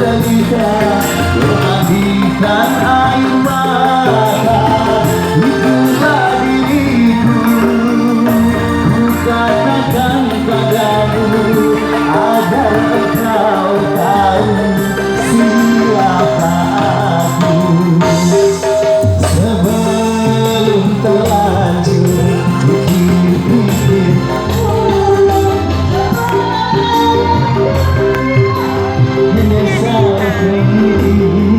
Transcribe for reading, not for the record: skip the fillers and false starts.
cerita menghabiskan air mata. Itulah diriku, ku katakan padamu agar engkau tahu siapa aku. Sebelum terlanjur pikir-pikir, menyesal sendiri.